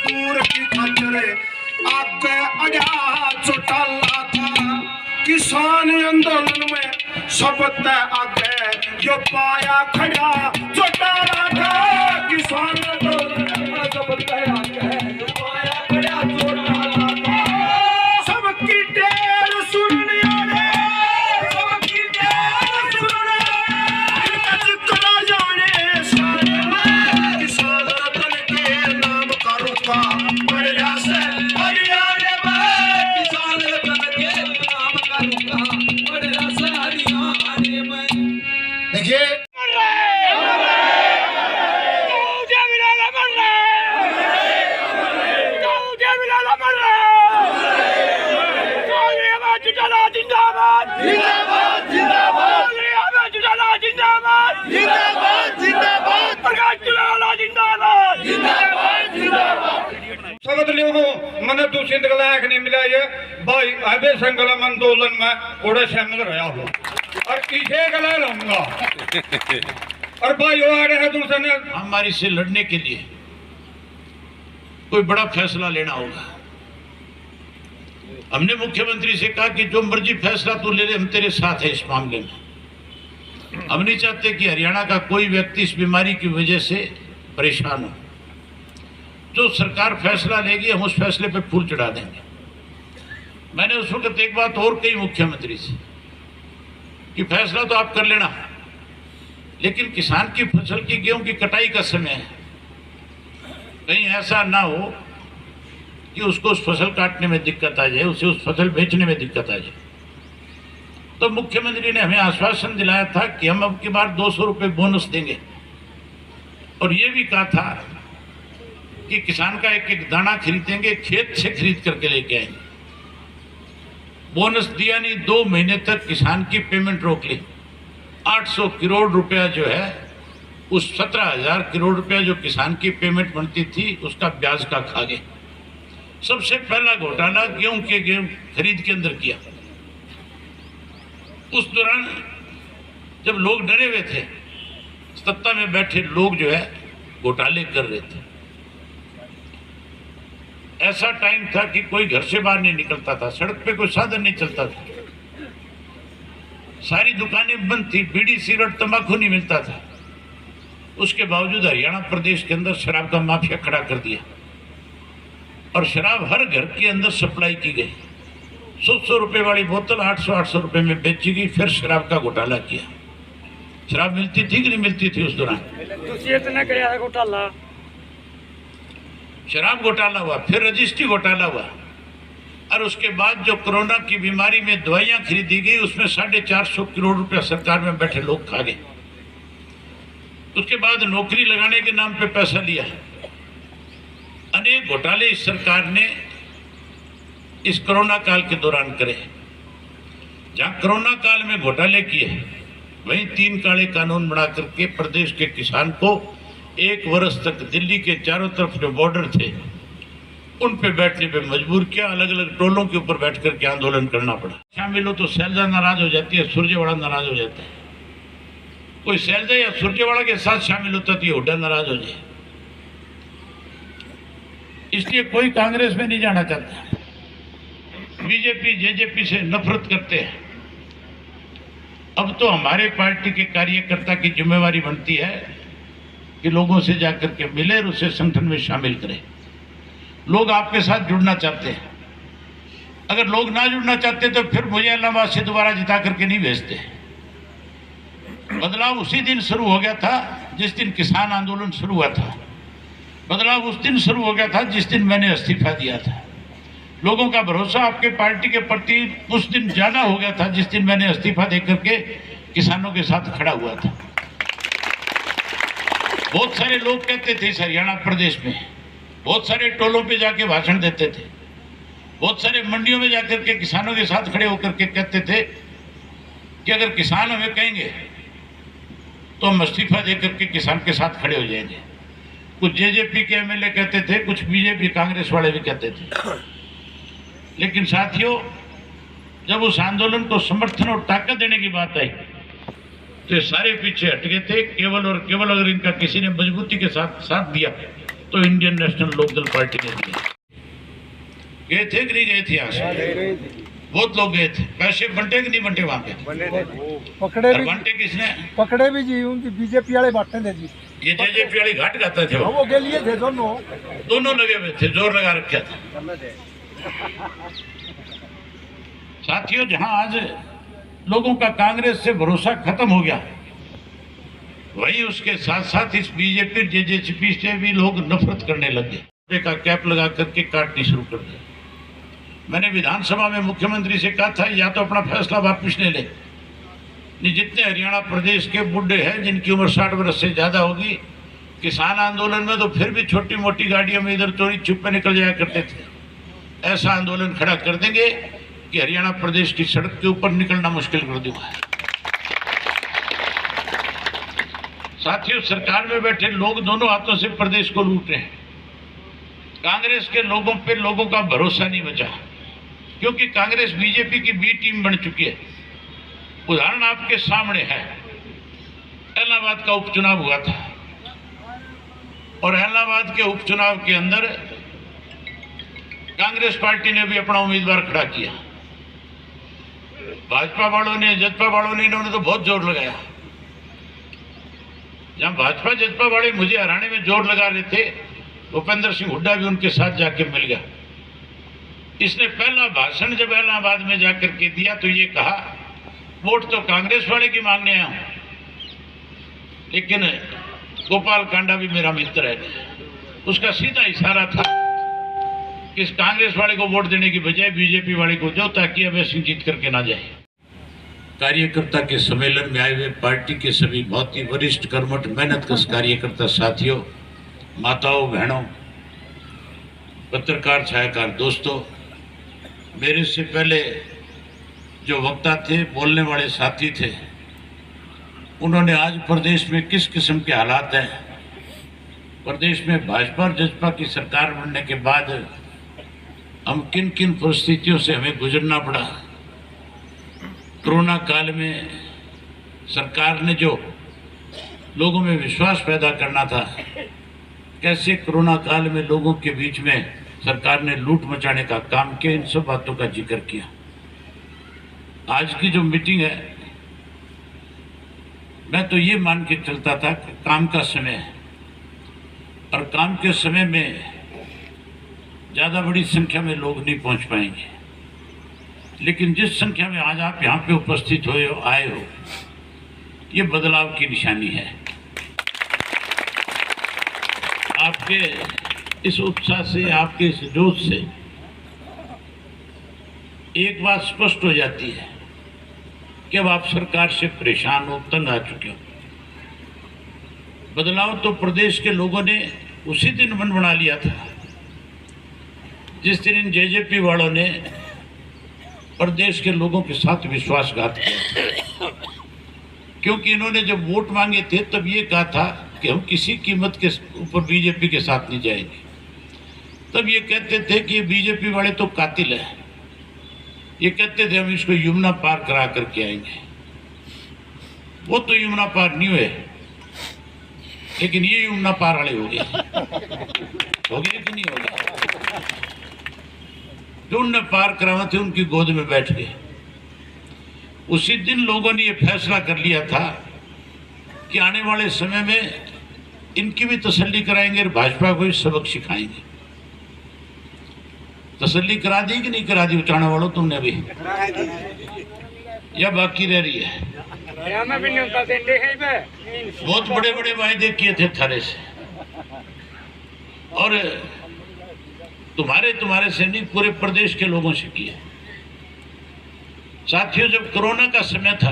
मजदूर की खातिर आगे अड़ा चौटाला था। किसान आंदोलन में सबसे आगे जो पाया खड़ा चौटाला था। किसान आंदोलन में सबसे आगे जो पाया खड़ा चौटाला था। सबकी ढेर सुनने वाले, सबकी ढेर सुनने वाले, करा जाने सारे में किसान रतन के नाम का रुका बढ़िया से हरियाणा में। किसान रतन के नाम का रुका बढ़िया से हरियाणा में। देखिए जिंदाबाद जिंदाबाद जिंदाबाद जिंदाबाद जिंदाबाद जिंदाबाद प्रकाश चौटाला जिंदाबाद जिंदाबाद जिंदाबाद। सगत लोगों मैंने दूसरी लायक नहीं मिला ये भाई अबे संकल्प आंदोलन में ओडे शामिल रहा हो और इसे गला रहूंगा और भाई वो आ रहे हैं दूसरे ने हमारी से लड़ने के लिए कोई बड़ा फैसला लेना होगा। हमने मुख्यमंत्री से कहा कि जो मर्जी फैसला तू ले ले, हम तेरे साथ हैं इस मामले में। हम नहीं चाहते कि हरियाणा का कोई व्यक्ति इस बीमारी की वजह से परेशान हो। जो सरकार फैसला लेगी हम उस फैसले पे फूल चढ़ा देंगे। मैंने उस वक्त एक बात और कही मुख्यमंत्री से कि फैसला तो आप कर लेना, लेकिन किसान की फसल की गेहूं की कटाई का समय है, कहीं ऐसा ना हो कि उसको उस फसल काटने में दिक्कत आ जाए, उसे उस फसल बेचने में दिक्कत आ जाए। तो मुख्यमंत्री ने हमें आश्वासन दिलाया था कि हम अब की बार 200 रुपये बोनस देंगे और ये भी कहा था कि किसान का एक एक दाना खरीदेंगे, खेत से खरीद करके लेके आएंगे। बोनस दिया नहीं, 2 महीने तक किसान की पेमेंट रोक ली। 800 करोड़ रुपया जो है उस 17,000 करोड़ रुपया जो किसान की पेमेंट बनती थी उसका ब्याज का खा गए। सबसे पहला घोटाला गेहूं खरीद के अंदर किया। उस दौरान जब लोग डरे हुए थे, सत्ता में बैठे लोग जो है घोटाले कर रहे थे। ऐसा टाइम था कि कोई घर से बाहर नहीं निकलता था, सड़क पे कोई साधन नहीं चलता था, सारी दुकानें बंद थी, बीड़ी सिगरेट तंबाकू नहीं मिलता था। उसके बावजूद हरियाणा प्रदेश के अंदर शराब का माफिया खड़ा कर दिया और शराब हर घर के अंदर सप्लाई की गई। 100 रुपए वाली बोतल 800 रुपए में बेची गई। फिर शराब का घोटाला किया। शराब मिलती थी कि नहीं मिलती थी उस दौरान? घोटाला शराब घोटाला हुआ, फिर रजिस्ट्री घोटाला हुआ और उसके बाद जो कोरोना की बीमारी में दवाइयां खरीदी गई उसमें 450 करोड़ रुपया सरकार में बैठे लोग खा गए। उसके बाद नौकरी लगाने के नाम पे पैसा लिया। अनेक घोटाले इस सरकार ने इस कोरोना काल के दौरान करे। जहां कोरोना काल में घोटाले किए वहीं 3 काले कानून बना करके प्रदेश के किसान को 1 वर्ष तक दिल्ली के चारों तरफ जो बॉर्डर थे उन पे बैठने पे मजबूर किया। अलग अलग टोलों के ऊपर बैठ करके आंदोलन करना पड़ा। शामिल हो तो शैलजा नाराज हो जाती है, सुरजेवाड़ा नाराज हो जाता है। कोई शैलजा या सुरजेवाड़ा के साथ शामिल होता तो ये हुड्डा नाराज हो जाए। इसलिए कोई कांग्रेस में नहीं जाना चाहता। बीजेपी जेजेपी से नफरत करते हैं। अब तो हमारे पार्टी के कार्यकर्ता की जिम्मेवारी बनती है कि लोगों से जाकर के मिले और उसे संगठन में शामिल करें। लोग आपके साथ जुड़ना चाहते हैं। अगर लोग ना जुड़ना चाहते तो फिर मुझे इलाहाबाद से दोबारा जिता करके नहीं भेजते। बदलाव उसी दिन शुरू हो गया था जिस दिन किसान आंदोलन शुरू हुआ था। बदलाव उस दिन शुरू हो गया था जिस दिन मैंने इस्तीफा दिया था। लोगों का भरोसा आपके पार्टी के प्रति उस दिन ज्यादा हो गया था जिस दिन मैंने इस्तीफा देकर के किसानों के साथ खड़ा हुआ था। बहुत सारे लोग कहते थे इस हरियाणा प्रदेश में, बहुत सारे टोलों पे जाके भाषण देते थे, बहुत सारे मंडियों में जाकर के किसानों के साथ खड़े होकर के कहते थे कि अगर किसान हमें कहेंगे तो हम इस्तीफा देकर के किसान के साथ खड़े हो जाएंगे। कुछ जेजेपी के एमएलए कहते थे, कुछ बीजेपी कांग्रेस वाले भी कहते थे। लेकिन साथियों, जब उस आंदोलन को समर्थन और ताकत देने की बात आई तो ये सारे पीछे हट गए थे। केवल और केवल अगर इनका किसी ने मजबूती के साथ साथ दिया तो इंडियन नेशनल लोकदल पार्टी ने दिया। गए थे कि नहीं गए थे? यहाँ से बहुत लोग गए थे। पैसे बंटे कि नहीं बंटे वहाँ पे? पकड़े और भी, बंटे किसने? पकड़े भी जी, उनकी बीजेपी वाले बांटे थे जी। ये जेजेपी वाली घाट गाते थे वो के लिए थे दोनों लगे हुए थे, जोर लगा रखा था। साथियों, जहां आज लोगों का कांग्रेस से भरोसा खत्म हो गया, वहीं उसके साथ साथ इस बीजेपी जेजेपी से भी लोग नफरत करने लगे। का कैप लगा करके काटनी शुरू कर दी। मैंने विधानसभा में मुख्यमंत्री से कहा था, या तो अपना फैसला वापस ले ले, नहीं जितने हरियाणा प्रदेश के बुढ़े हैं जिनकी उम्र 60 वर्ष से ज्यादा होगी, किसान आंदोलन में तो फिर भी छोटी मोटी गाड़ियों में इधर चोरी छुपे निकल जाया करते थे। ऐसा आंदोलन खड़ा कर देंगे कि हरियाणा प्रदेश की सड़क के ऊपर निकलना मुश्किल कर दूंगा। साथियों, सरकार में बैठे लोग दोनों हाथों से प्रदेश को लूट रहे हैं। कांग्रेस के लोगों पे लोगों का भरोसा नहीं बचा, क्योंकि कांग्रेस बीजेपी की बी टीम बन चुकी है। उदाहरण आपके सामने है, इलाहाबाद का उपचुनाव हुआ था और इलाहाबाद के उपचुनाव के अंदर कांग्रेस पार्टी ने भी अपना उम्मीदवार खड़ा किया। भाजपा वालों ने, जजपा वालों ने, इन्होंने तो बहुत जोर लगाया। जहां भाजपा जजपा वाले मुझे हराने में जोर लगा रहे थे, भूपेंद्र सिंह हुड्डा भी उनके साथ जाके मिल गया। इसने पहला भाषण जब इलाहाबाद में जाकर के दिया तो ये कहा, वोट तो कांग्रेस वाले की मांगने आया हूं, लेकिन गोपाल कांडा भी मेरा मित्र है। उसका सीधा इशारा था कि इस कांग्रेस वाले को वोट देने की बजाय बीजेपी वाले को दो, ताकि अभय सिंह जीत करके ना जाए। कार्यकर्ता के सम्मेलन में आए हुए पार्टी के सभी बहुत ही वरिष्ठ कर्मठ मेहनतकश कार्यकर्ता साथियों, माताओं, बहनों, पत्रकार, छायाकार दोस्तों, मेरे से पहले जो वक्ता थे, बोलने वाले साथी थे, उन्होंने आज प्रदेश में किस किस्म के हालात हैं, प्रदेश में भाजपा और जजपा की सरकार बनने के बाद हम किन किन परिस्थितियों से हमें गुजरना पड़ा, कोरोना काल में सरकार ने जो लोगों में विश्वास पैदा करना था, कैसे कोरोना काल में लोगों के बीच में सरकार ने लूट मचाने का काम किया, इन सब बातों का जिक्र किया। आज की जो मीटिंग है, मैं तो ये मान के चलता था कि काम का समय है और काम के समय में ज़्यादा बड़ी संख्या में लोग नहीं पहुंच पाएंगे, लेकिन जिस संख्या में आज आप यहाँ पे उपस्थित आए हो, ये बदलाव की निशानी है। आपके इस उत्साह से, आपके इस जोश से एक बात स्पष्ट हो जाती है कि अब आप सरकार से परेशान हो, तंग आ चुके हो। बदलाव तो प्रदेश के लोगों ने उसी दिन मन बना लिया था जिस दिन इन जेजेपी वालों ने प्रदेश के लोगों के साथ विश्वासघात किया, क्योंकि इन्होंने जब वोट मांगे थे तब ये कहा था कि हम किसी कीमत के ऊपर बीजेपी के साथ नहीं जाएंगे। तब ये कहते थे कि ये बीजेपी वाले तो कातिल है, ये कहते थे हम इसको यमुना पार करा करके आएंगे। वो तो यमुना पार नहीं हुए, लेकिन ये यमुना पार वाले हो गए कि नहीं हो गए? जो उनने पार करावा थे उनकी गोद में बैठ गए। उसी दिन लोगों ने ये फैसला कर लिया था कि आने वाले समय में इनकी भी तसल्ली कराएंगे और भाजपा को भी सबक सिखाएंगे। तसल्ली करा दी कि नहीं करा दी उचाना वालों तुमने भी, या बाकी रह रही है? बहुत बड़े बड़े वायदे किए थे थारे से, और तुम्हारे से नहीं, पूरे प्रदेश के लोगों से किए। साथियों, जब कोरोना का समय था